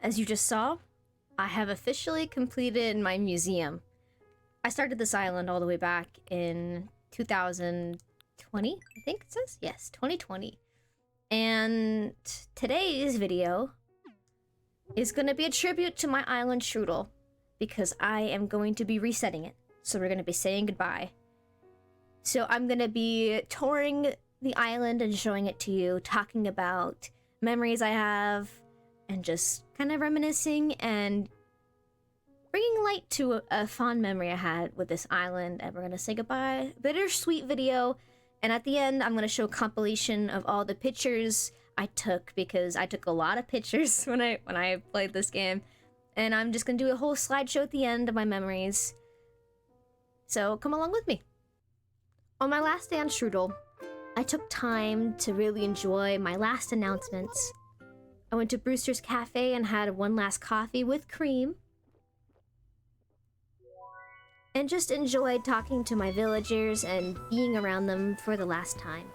As you just saw, I have officially completed my museum. I started this island all the way back in 2020, I think it says? Yes, 2020. And today's video is going to be a tribute to my island strudel, because I am going to be resetting it. So we're going to be saying goodbye. So I'm going to be touring the island and showing it to you, talking about memories I have, and just kind of reminiscing and bringing light to a fond memory I had with this island. And we're going to say goodbye. Bittersweet video. And at the end, I'm going to show a compilation of all the pictures I took, because I took a lot of pictures when I played this game. And I'm just going to do a whole slideshow at the end of my memories. So come along with me. On my last day on Strudel, I took time to really enjoy my last announcements. I went to Brewster's Cafe and had one last coffee with cream. And just enjoyed talking to my villagers and being around them for the last time.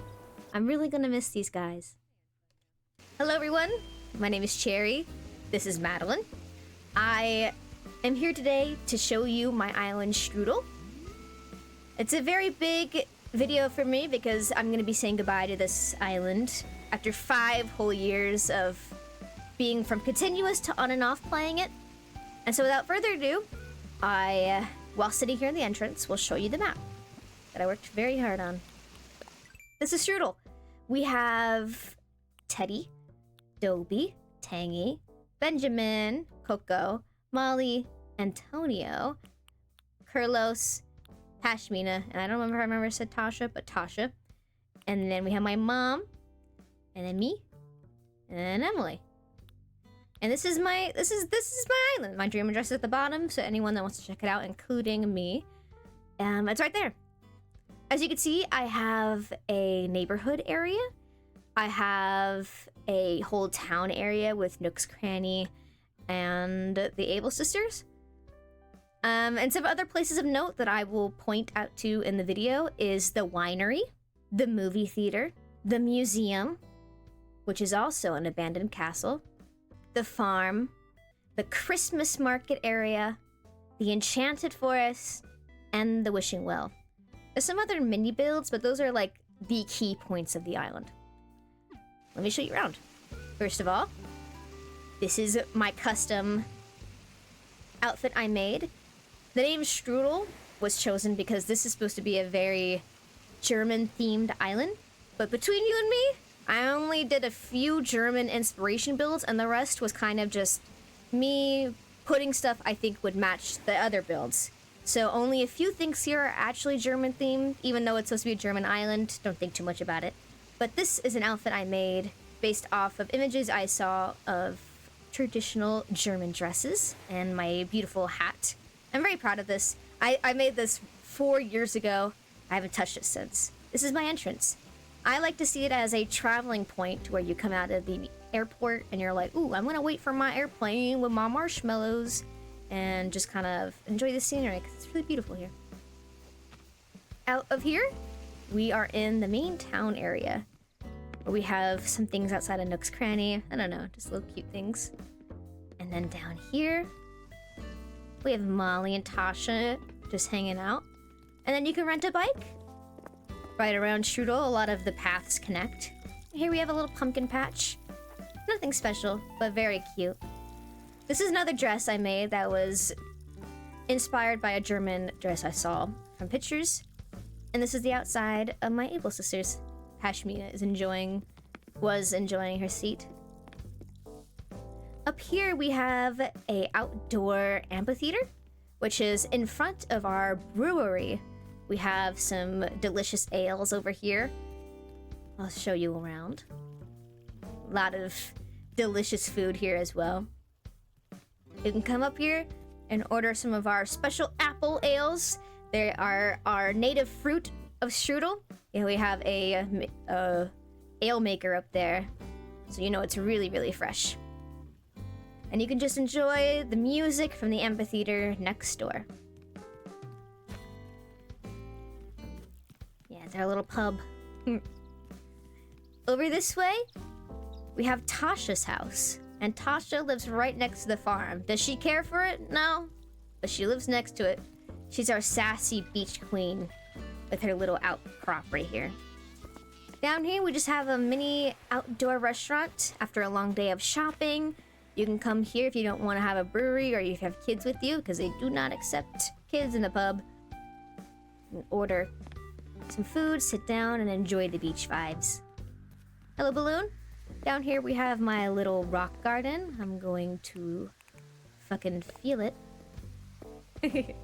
I'm really gonna miss these guys. Hello everyone, my name is Cherry. This is Madeline. I am here today to show you my island strudel. It's a very big video for me because I'm gonna be saying goodbye to this island after 5 whole years of being from continuous to on and off playing it. And so without further ado, while sitting here in the entrance, will show you the map that I worked very hard on. This is Strudel. We have Teddy, Dobie, Tangy, Benjamin, Coco, Molly, Antonio, Kurlos, Pashmina, and I don't remember if I remember said Tasha, but Tasha. And then we have my mom, and then me, and then Emily. And this is my island. My dream address is at the bottom, so anyone that wants to check it out, including me, it's right there. As you can see, I have a neighborhood area. I have a whole town area with Nook's Cranny and the Able Sisters. And some other places of note that I will point out to in the video is the winery, the movie theater, the museum, which is also an abandoned castle, the farm, the Christmas market area, the enchanted forest, and the wishing well. There's some other mini builds, but those are like the key points of the island. Let me show you around. First of all, this is my custom outfit I made. The name Strudel was chosen because this is supposed to be a very German-themed island. But between you and me, I only did a few German inspiration builds, and the rest was kind of just me putting stuff I think would match the other builds. So only a few things here are actually German-themed, even though it's supposed to be a German island. Don't think too much about it. But this is an outfit I made based off of images I saw of traditional German dresses and my beautiful hat. I'm very proud of this. I made this 4 years ago. I haven't touched it since. This is my entrance. I like to see it as a traveling point where you come out of the airport and you're like, ooh, I'm gonna wait for my airplane with my marshmallows and just kind of enjoy the scenery because it's really beautiful here. Out of here, we are in the main town area where we have some things outside of Nook's Cranny. I don't know, just little cute things. And then down here, We have Molly and Tasha just hanging out. And then you can rent a bike. Right around Strudel, a lot of the paths connect. Here we have a little pumpkin patch. Nothing special, but very cute. This is another dress I made that was inspired by a German dress I saw from pictures. And this is the outside of my Able sisters. Pashmina was enjoying her seat. Up here we have a outdoor amphitheater, which is in front of our brewery. We have some delicious ales over here. I'll show you around. A lot of delicious food here as well. You can come up here and order some of our special apple ales. They are our native fruit of strudel. And we have a ale maker up there, so you know it's really, really fresh. And you can just enjoy the music from the amphitheater next door. Yeah, it's our little pub. Over this way, we have Tasha's house. And Tasha lives right next to the farm. Does she care for it? No. But she lives next to it. She's our sassy beach queen with her little outcrop right here. Down here, we just have a mini outdoor restaurant after a long day of shopping. You can come here if you don't want to have a brewery or you have kids with you, because they do not accept kids in the pub. And order some food, sit down, and enjoy the beach vibes. Hello, Balloon. Down here we have my little rock garden. I'm going to fucking feel it. We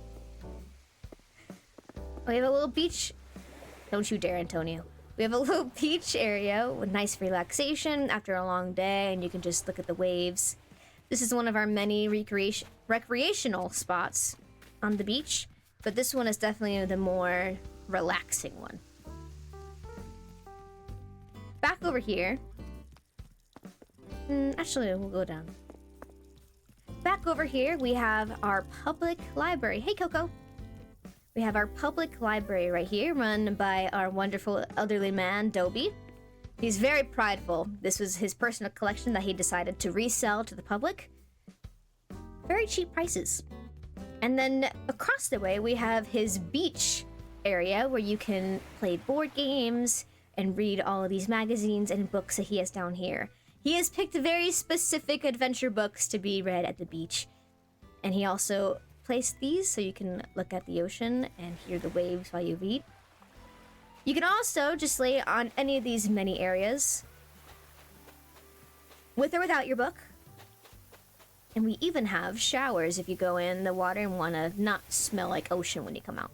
have a little beach. Don't you dare, Antonio. We have a little beach area with nice relaxation after a long day, and you can just look at the waves. This is one of our many recreational spots on the beach, but this one is definitely the more relaxing one. Back over here. Actually, we'll go down. Back over here, we have our public library. Hey, Coco. We have our public library right here, run by our wonderful elderly man, Dobie. He's very prideful. This was his personal collection that he decided to resell to the public. Very cheap prices. And then across the way, we have his beach area where you can play board games and read all of these magazines and books that he has down here. He has picked very specific adventure books to be read at the beach. And he also placed these so you can look at the ocean and hear the waves while you read. You can also just lay on any of these many areas, with or without your book. And we even have showers if you go in the water and want to not smell like ocean when you come out.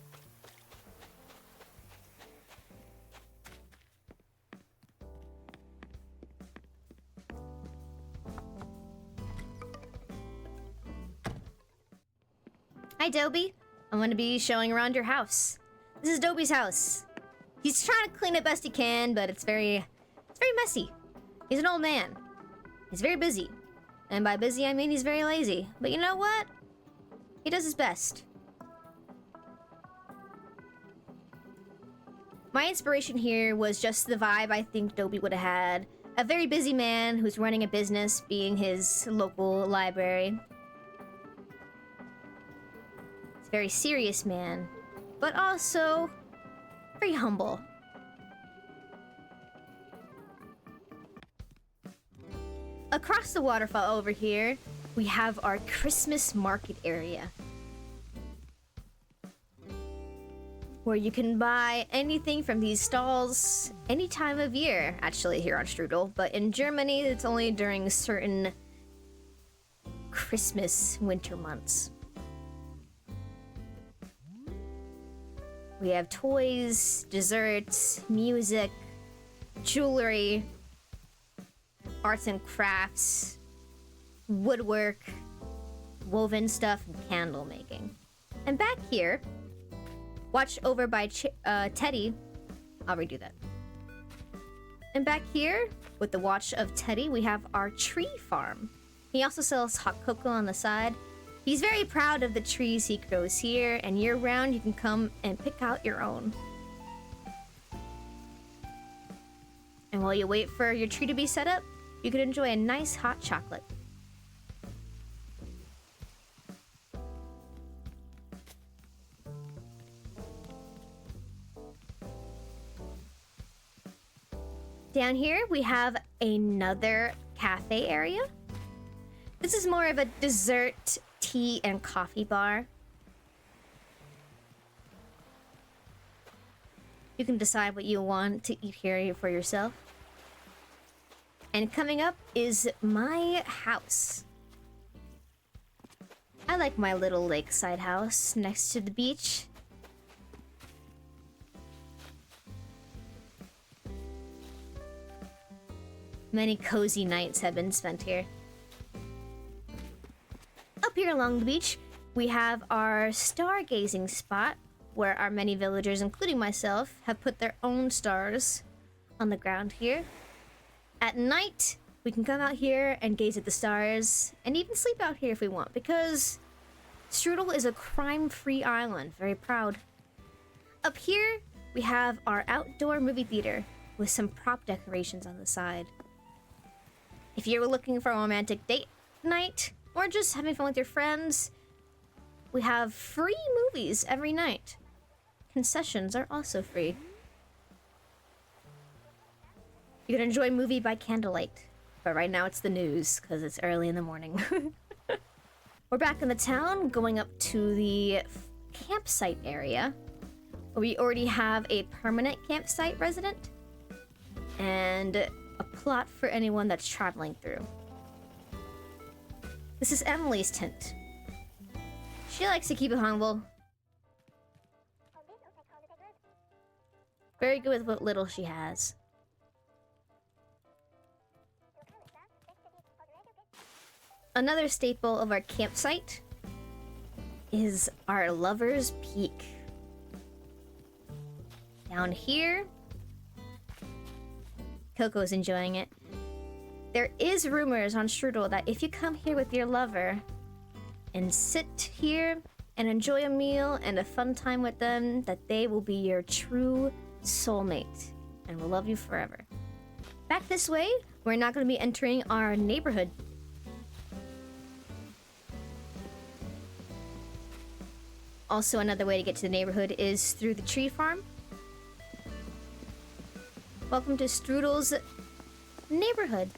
Hi, Dobie. I'm going to be showing around your house. This is Dobie's house. He's trying to clean it best he can, but it's very messy. He's an old man. He's very busy. And by busy, I mean he's very lazy. But you know what? He does his best. My inspiration here was just the vibe I think Dobie would have had. A very busy man who's running a business, being his local library. He's a very serious man, but also very humble. Across the waterfall over here, we have our Christmas market area, where you can buy anything from these stalls any time of year, actually here on Strudel, but in Germany it's only during certain Christmas winter months. We have toys, desserts, music, jewelry, arts and crafts, woodwork, woven stuff, and candle making. And back here, watched over by Teddy, I'll redo that. And back here, with the watch of Teddy, we have our tree farm. He also sells hot cocoa on the side. He's very proud of the trees he grows here, and year-round you can come and pick out your own. And while you wait for your tree to be set up, you can enjoy a nice hot chocolate. Down here, we have another cafe area. This is more of a dessert, tea, and coffee bar. You can decide what you want to eat here for yourself. And coming up is my house. I like my little lakeside house next to the beach. Many cozy nights have been spent here. Up here along the beach, we have our stargazing spot, where our many villagers, including myself, have put their own stars on the ground here. At night, we can come out here and gaze at the stars, and even sleep out here if we want, because Strudel is a crime-free island. Very proud. Up here, we have our outdoor movie theater with some prop decorations on the side. If you were looking for a romantic date night, or just having fun with your friends, we have free movies every night. Concessions are also free. You can enjoy a movie by candlelight, but right now it's the news because it's early in the morning. We're back in the town, going up to the campsite area, where we already have a permanent campsite resident and a plot for anyone that's traveling through. This is Emily's tent. She likes to keep it humble. Very good with what little she has. Another staple of our campsite is our Lover's Peak. Down here, Coco's enjoying it. There is rumors on Strudel that if you come here with your lover and sit here and enjoy a meal and a fun time with them, that they will be your true soulmate and will love you forever. Back this way, we're not going to be entering our neighborhood. Also, another way to get to the neighborhood is through the tree farm. Welcome to Strudel's neighborhood.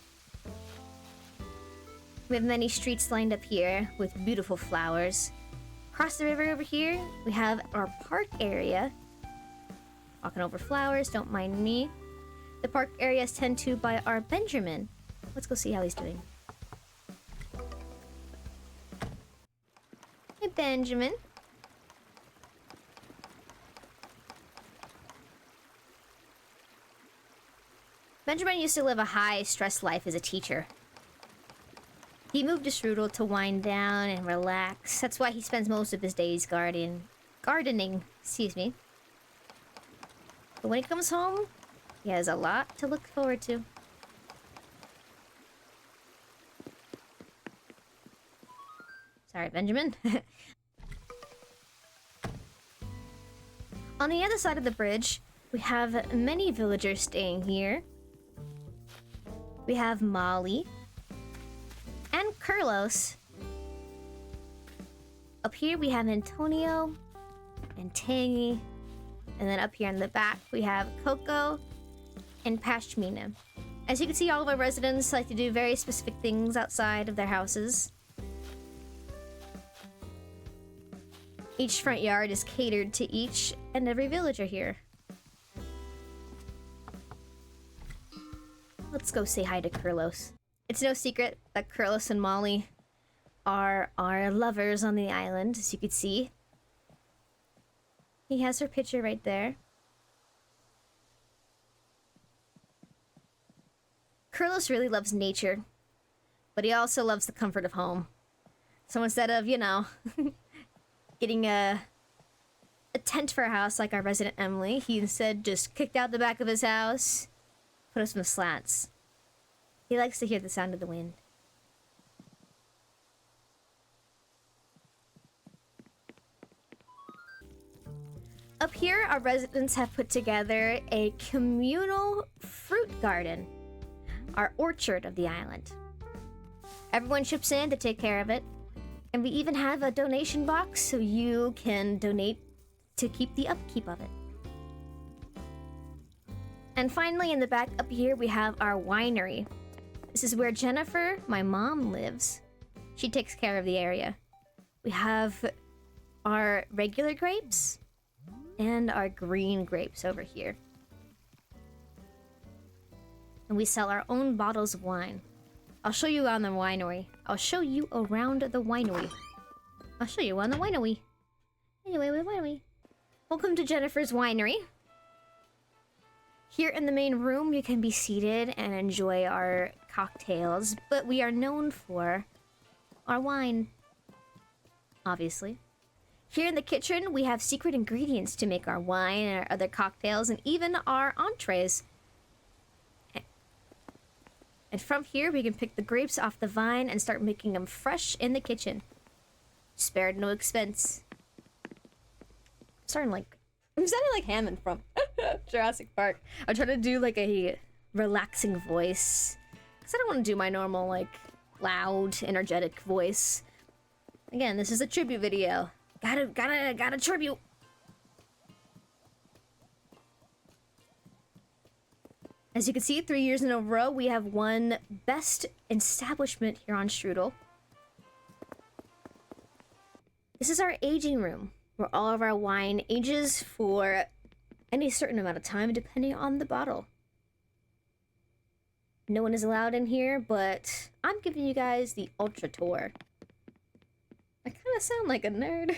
We have many streets lined up here with beautiful flowers. Across the river over here, we have our park area. Walking over flowers, don't mind me. The park area is tended to by our Benjamin. Let's go see how he's doing. Hey, Benjamin. Benjamin used to live a high-stress life as a teacher. He moved to Strudel to wind down and relax. That's why he spends most of his days gardening, excuse me. But when he comes home, he has a lot to look forward to. Sorry, Benjamin. On the other side of the bridge, we have many villagers staying here. We have Molly and Carlos. Up here we have Antonio and Tangy. And then up here in the back we have Coco and Pashmina. As you can see, all of our residents like to do very specific things outside of their houses. Each front yard is catered to each and every villager here. Let's go say hi to Carlos. It's no secret that Carlos and Molly are our lovers on the island, as you can see. He has her picture right there. Carlos really loves nature, but he also loves the comfort of home. So instead of, getting a tent for a house like our resident Emily, he instead just kicked out the back of his house, put us some slats. He likes to hear the sound of the wind. Up here, our residents have put together a communal fruit garden, our orchard of the island. Everyone chips in to take care of it, and we even have a donation box so you can donate to keep the upkeep of it. And finally, in the back up here, we have our winery. This is where Jennifer, my mom, lives. She takes care of the area. We have our regular grapes and our green grapes over here. And we sell our own bottles of wine. I'll show you on the winery. I'll show you around the winery. I'll show you on the winery. Anyway, winery. Welcome to Jennifer's winery. Here in the main room, you can be seated and enjoy our cocktails, but we are known for our wine, obviously. Here in the kitchen, we have secret ingredients to make our wine and our other cocktails, and even our entrees. And from here, we can pick the grapes off the vine and start making them fresh in the kitchen. Spared no expense. I'm sounding like Hammond from Jurassic Park. I'm trying to do like a relaxing voice, because I don't want to do my normal, like, loud, energetic voice. Again, this is a tribute video. Gotta tribute. As you can see, 3 years in a row, we have won Best Establishment here on Strudel. This is our aging room, where all of our wine ages for any certain amount of time, depending on the bottle. No one is allowed in here, but I'm giving you guys the Ultra Tour. I kind of sound like a nerd.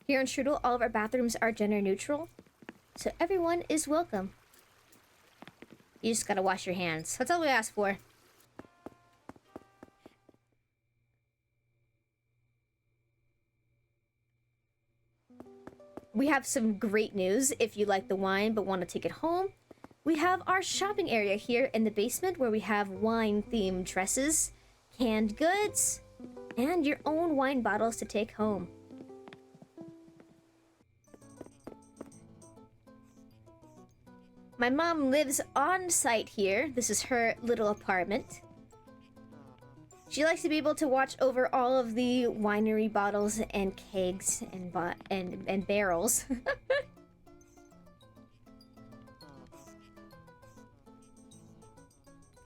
Here on Strudel, all of our bathrooms are gender neutral, so everyone is welcome. You just gotta wash your hands. That's all we ask for. We have some great news if you like the wine but want to take it home. We have our shopping area here in the basement where we have wine-themed dresses, canned goods, and your own wine bottles to take home. My mom lives on site here. This is her little apartment. She likes to be able to watch over all of the winery bottles and kegs and barrels.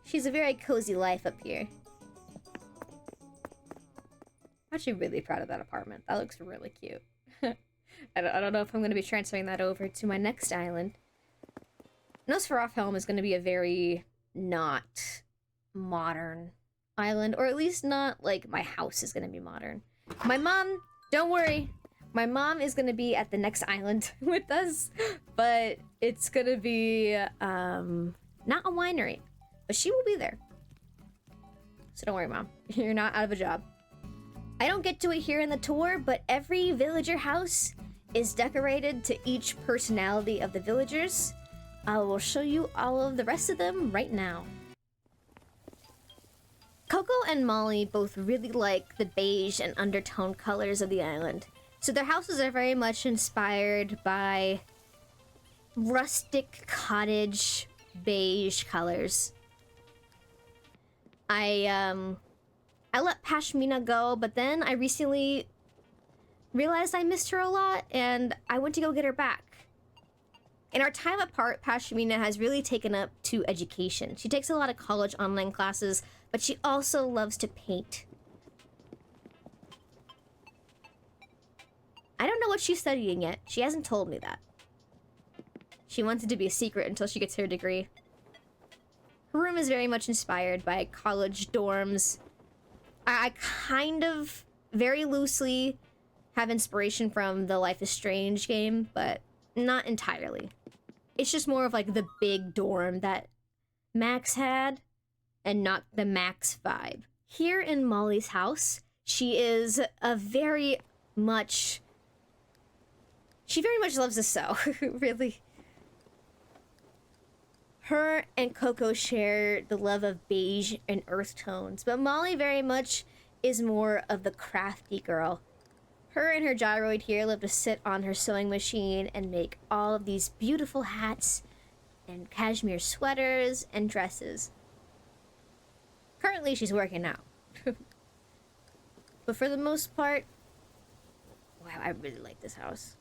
She's a very cozy life up here. I'm actually really proud of that apartment. That looks really cute. I don't know if I'm going to be transferring that over to my next island. Nosferatu is going to be a very not modern island, or at least not like my house is going to be modern. My mom, don't worry, my mom is going to be at the next island with us, but it's going to be not a winery, but she will be there. So don't worry, Mom, you're not out of a job. I don't get to it here in the tour, but every villager house is decorated to each personality of the villagers. I will show you all of the rest of them right now. Coco and Molly both really like the beige and undertone colors of the island, so their houses are very much inspired by rustic cottage beige colors. I let Pashmina go, but then I recently realized I missed her a lot, and I went to go get her back. In our time apart, Pashmina has really taken up to education. She takes a lot of college online classes, but she also loves to paint. I don't know what she's studying yet. She hasn't told me that. She wants it to be a secret until she gets her degree. Her room is very much inspired by college dorms. I kind of, very loosely, have inspiration from the Life is Strange game, but not entirely. It's just more of like the big dorm that Max had, and not the Max vibe. Here in Molly's house, she very much loves to sew, really. Her and Coco share the love of beige and earth tones, but Molly very much is more of the crafty girl. Her and her gyroid here love to sit on her sewing machine and make all of these beautiful hats and cashmere sweaters and dresses. Currently, she's working out. But for the most part, Wow, I really like this house.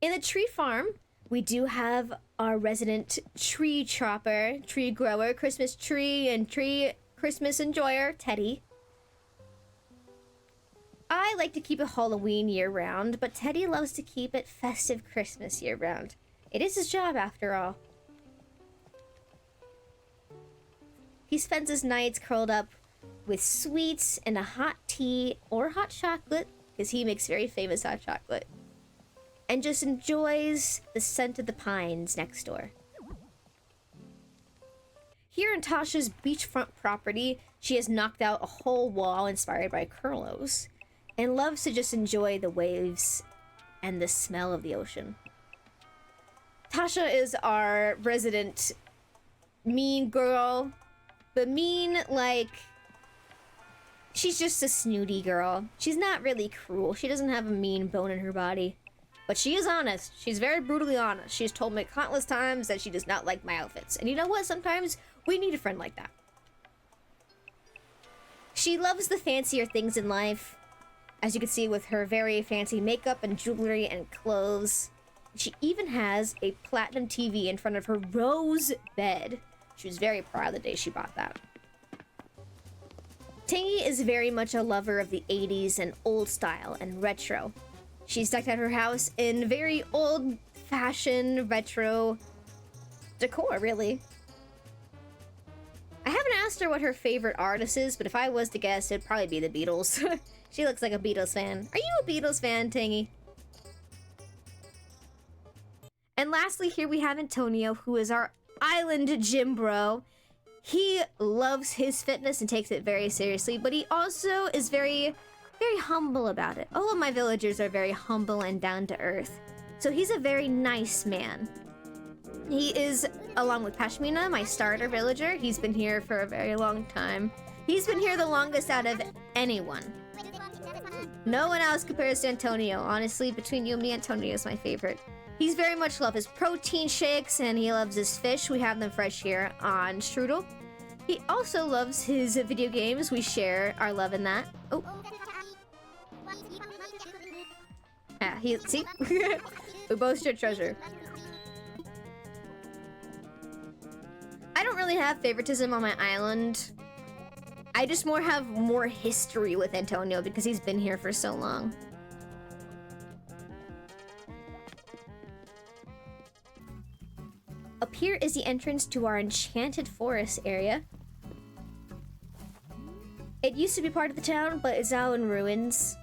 In the tree farm, we do have our resident tree chopper, tree grower, Christmas tree and tree Christmas enjoyer, Teddy. I like to keep it Halloween year-round, but Teddy loves to keep it festive Christmas year-round. It is his job, after all. He spends his nights curled up with sweets and a hot tea or hot chocolate, because he makes very famous hot chocolate, and just enjoys the scent of the pines next door. Here in Tasha's beachfront property, she has knocked out a whole wall inspired by Curlos, and loves to just enjoy the waves and the smell of the ocean. Tasha is our resident mean girl, but mean like she's just a snooty girl. She's not really cruel. She doesn't have a mean bone in her body, but she is honest. She's very brutally honest. She's told me countless times that she does not like my outfits. And you know what? Sometimes we need a friend like that. She loves the fancier things in life, as you can see with her very fancy makeup and jewelry and clothes. She even has a platinum TV in front of her rose bed. She was very proud the day she bought that. Tingy is very much a lover of the 80s and old style and retro. She's decked out her house in very old-fashioned retro decor, really. I haven't asked her what her favorite artist is, but if I was to guess, it'd probably be the Beatles. She looks like a Beatles fan. Are you a Beatles fan, Tingy? And lastly, here we have Antonio, who is our island gym bro. He loves his fitness and takes it very seriously, but he also is very humble about it. All of my villagers are very humble and down to earth. So he's a very nice man. He is, along with Pashmina, my starter villager. He's been here for a very long time. He's been here the longest out of anyone. No one else compares to Antonio. Honestly, between you and me, Antonio is my favorite. He's very much loves his protein shakes and he loves his fish. We have them fresh here on Strudel. He also loves his video games. We share our love in that. Oh. Yeah, see? We both share treasure. I don't really have favoritism on my island. I just have more history with Antonio because he's been here for so long. Up here is the entrance to our enchanted forest area. It used to be part of the town, but it's now in ruins.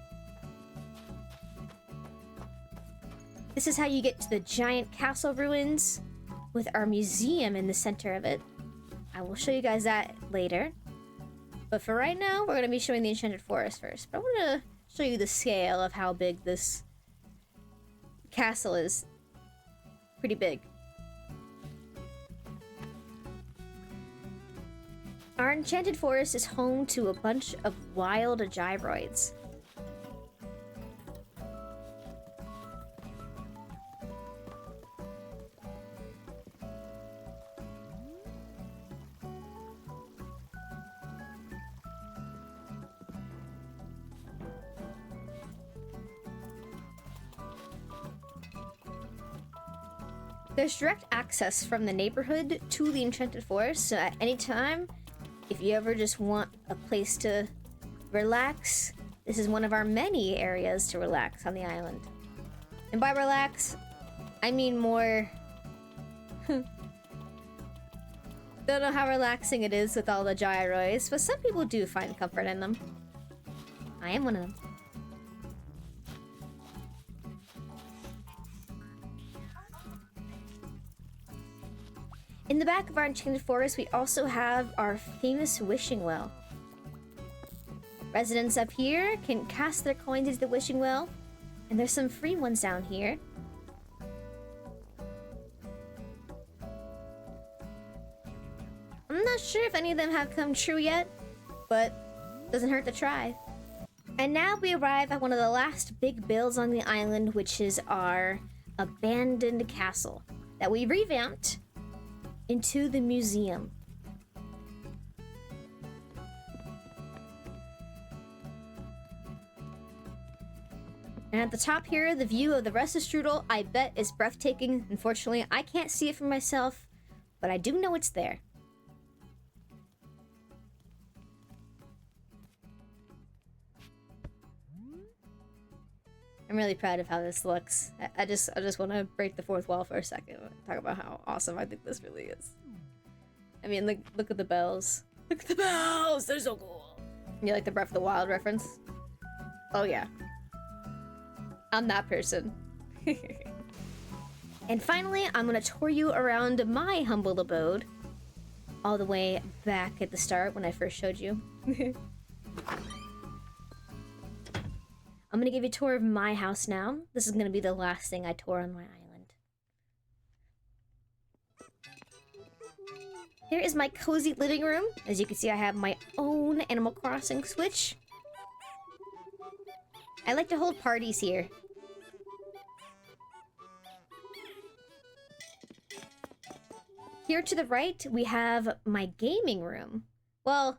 This is how you get to the giant castle ruins with our museum in the center of it. I will show you guys that later. But for right now, we're going to be showing the enchanted forest first. But I want to show you the scale of how big this castle is. Pretty big. Our enchanted forest is home to a bunch of wild gyroids. There's direct access from the neighborhood to the enchanted forest, so at any time, if you ever just want a place to relax, this is one of our many areas to relax on the island. And by relax, I mean more... Don't know how relaxing it is with all the gyroids, but some people do find comfort in them. I am one of them. In the back of our enchanted forest, we also have our famous wishing well. Residents up here can cast their coins into the wishing well, and there's some free ones down here. I'm not sure if any of them have come true yet, but doesn't hurt to try. And now we arrive at one of the last big builds on the island, which is our abandoned castle that we revamped into the museum. And at the top here, the view of the rest of Strudel, I bet, is breathtaking. Unfortunately, I can't see it for myself, but I do know it's there. I'm really proud of how this looks. I just want to break the fourth wall for a second and talk about how awesome I think this really is. I mean, look at the bells. Look at the bells! They're so cool! You like the Breath of the Wild reference? Oh yeah. I'm that person. And finally, I'm gonna tour you around my humble abode. All the way back at the start when I first showed you. I'm gonna give you a tour of my house now. This is gonna be the last thing I tour on my island. Here is my cozy living room. As you can see, I have my own Animal Crossing Switch. I like to hold parties here. Here to the right, we have my gaming room. Well,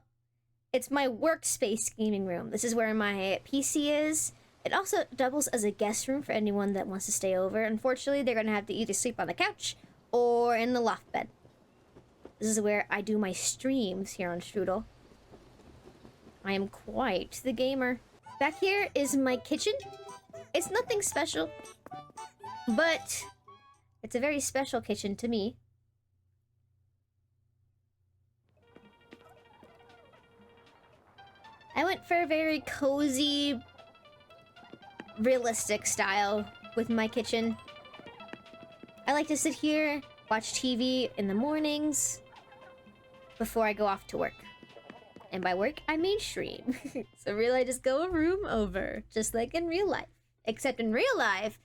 it's my workspace gaming room. This is where my PC is. It also doubles as a guest room for anyone that wants to stay over. Unfortunately, they're gonna have to either sleep on the couch or in the loft bed. This is where I do my streams here on Strudel. I am quite the gamer. Back here is my kitchen. It's nothing special, but it's a very special kitchen to me. I went for a very cozy, realistic style with my kitchen. I like to sit here, watch TV in the mornings before I go off to work. And by work, I mean stream. So really, I just go a room over, just like in real life. Except in real life,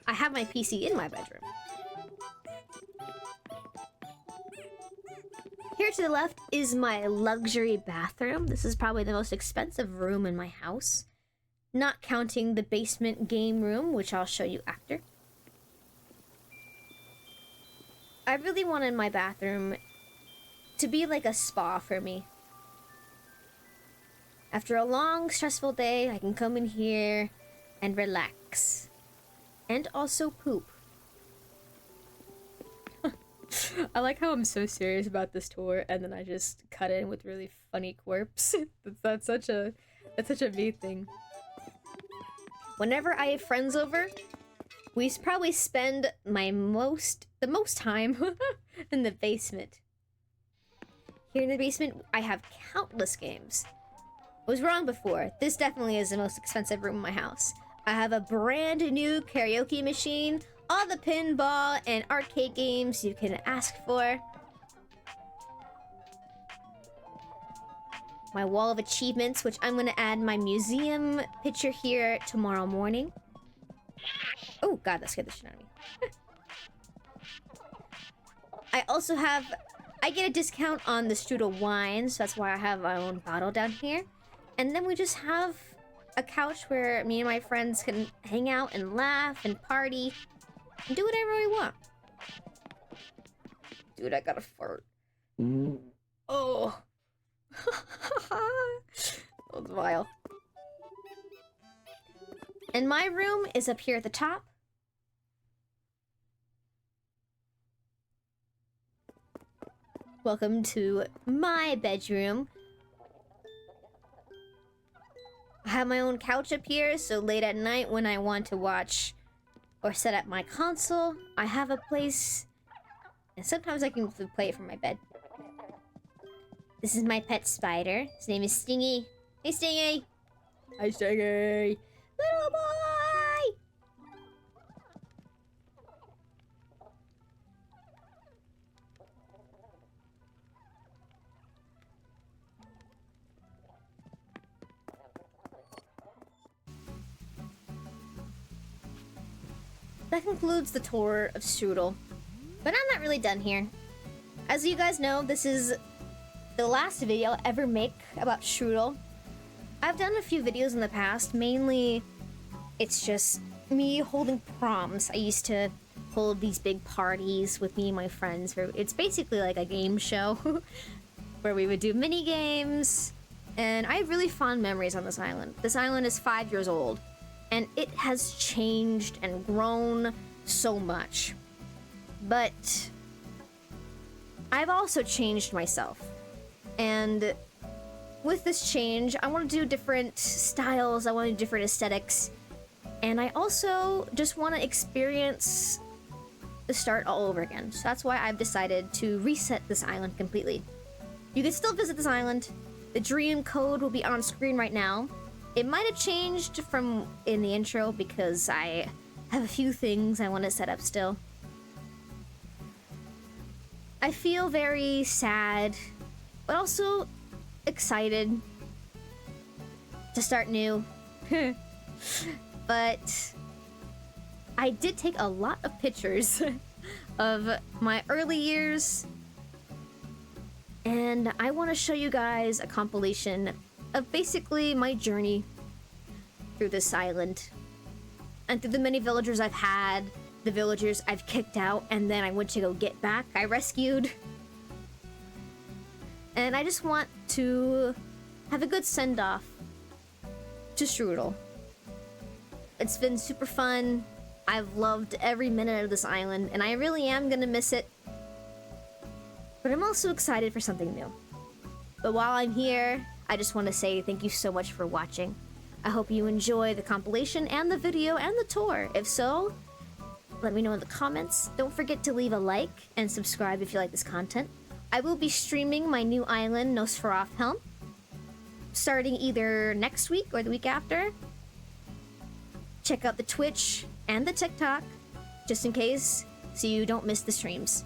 I have my PC in my bedroom. Here to the left is my luxury bathroom. This is probably the most expensive room in my house, not counting the basement game room, which I'll show you after. I really wanted my bathroom to be like a spa for me. After a long, stressful day, I can come in here and relax. And also poop. I like how I'm so serious about this tour, and then I just cut in with really funny quirps. That's such a me thing. Whenever I have friends over, we probably spend the most time in the basement. Here in the basement, I have countless games. I was wrong before. This definitely is the most expensive room in my house. I have a brand new karaoke machine, all the pinball and arcade games you can ask for. My wall of achievements, which I'm gonna add my museum picture here tomorrow morning. Oh god, that scared the shit out of me. I get a discount on the Strudel wine, so that's why I have my own bottle down here. And then we just have a couch where me and my friends can hang out and laugh and party and do whatever we want. Dude, I gotta fart. Oh. That was vile. And my room is up here at the top. Welcome to my bedroom. I have my own couch up here, so late at night when I want to watch or set up my console, I have a place, and sometimes I can play it from my bed. This is my pet spider. His name is Stingy. Hey, Stingy! Hi, Stingy! Little boy! That concludes the tour of Strudel. But I'm not really done here. As you guys know, this is the last video I'll ever make about Strudel. I've done a few videos in the past, mainly it's just me holding proms. I used to hold these big parties with me and my friends where it's basically like a game show where we would do mini games, and I have really fond memories on this island. This island is 5 years old, and it has changed and grown so much. But I've also changed myself, and with this change, I want to do different styles, I want to do different aesthetics, and I also just want to experience the start all over again. So that's why I've decided to reset this island completely. You can still visit this island. The dream code will be on screen right now. It might have changed from in the intro because I have a few things I want to set up still. I feel very sad, but also excited to start new. But I did take a lot of pictures of my early years, and I want to show you guys a compilation of basically my journey through this island and through the many villagers I've had, the villagers I've kicked out, and then I went to go get back. I rescued. And I just want to have a good send-off to Strudel. It's been super fun. I've loved every minute of this island, and I really am gonna miss it. But I'm also excited for something new. But while I'm here, I just want to say thank you so much for watching. I hope you enjoy the compilation and the video and the tour. If so, let me know in the comments. Don't forget to leave a like and subscribe if you like this content. I will be streaming my new island, Nosferatu, starting either next week or the week after. Check out the Twitch and the TikTok, just in case, so you don't miss the streams.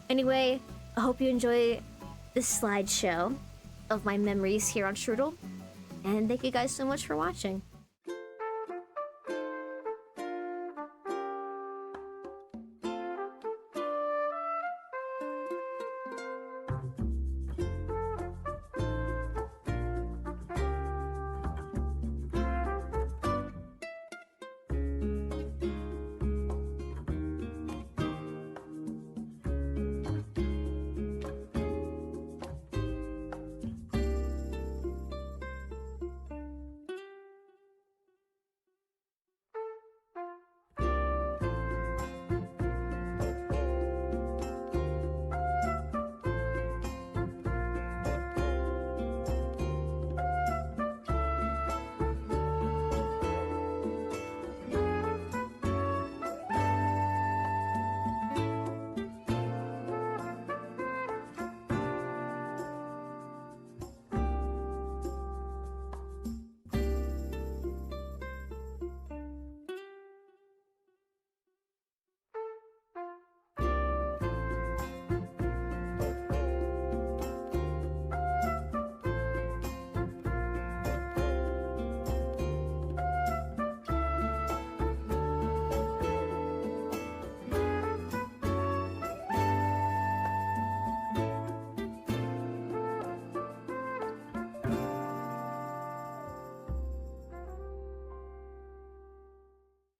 Anyway, I hope you enjoy this slideshow of my memories here on Strudel, and thank you guys so much for watching.